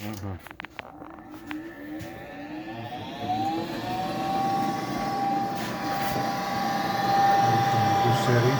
აჰა. გუსერი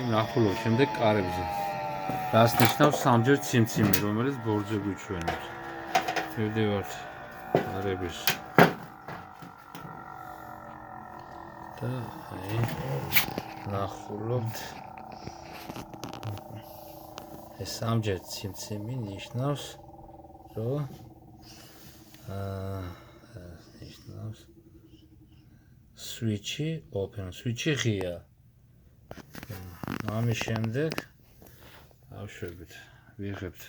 ნახულობ შემდეგ კარებზე. რას ნიშნავს სამჯერ ციმციმი, რომელიც ბორძზე გვიჩვენებს. მივდივართ კარების. და აი ნახულობთ. ეს სამჯერ ციმციმი ნიშნავს, რომ ნიშნავს switch-ი open, switch-ი ღია. ამის შემდეგ ავშვებით, ვიღებთ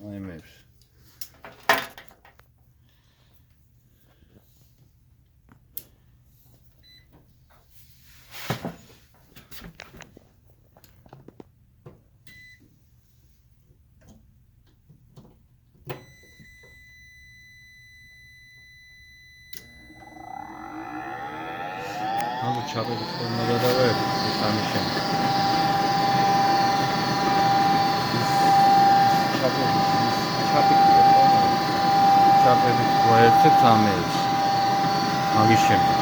აიმებს. ანუ ჩაპებით ხოლმე გადავაერთ ეს ამის შემდეგ. ჩაპიკია ხოლმე. ჩაპებით ვაერთებთ ამებს. მაგის შემდეგ.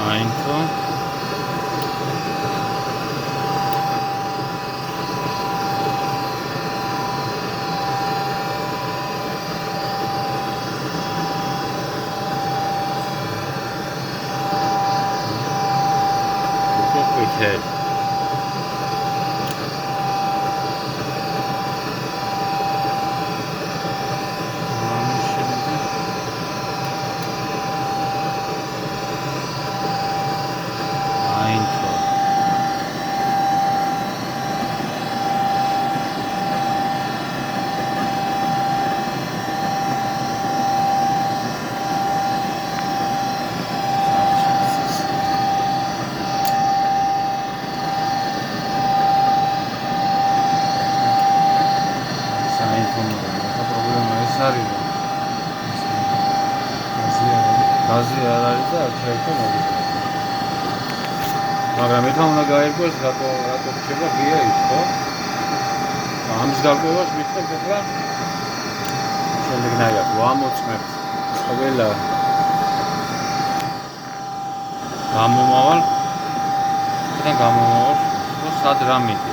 აინფო უყვითე გაზი არ არის და არჩევთან მოგიწევს. მაგრამ ეხლა უნდა გაიგოს რატო რჩება ღია ის, ხო? ამის გარკვევას ვიწყებთ ახლა. შემდეგნაირად ვამოწმებთ ყველა გამომავალ და გამომავალ სად რა მიდის.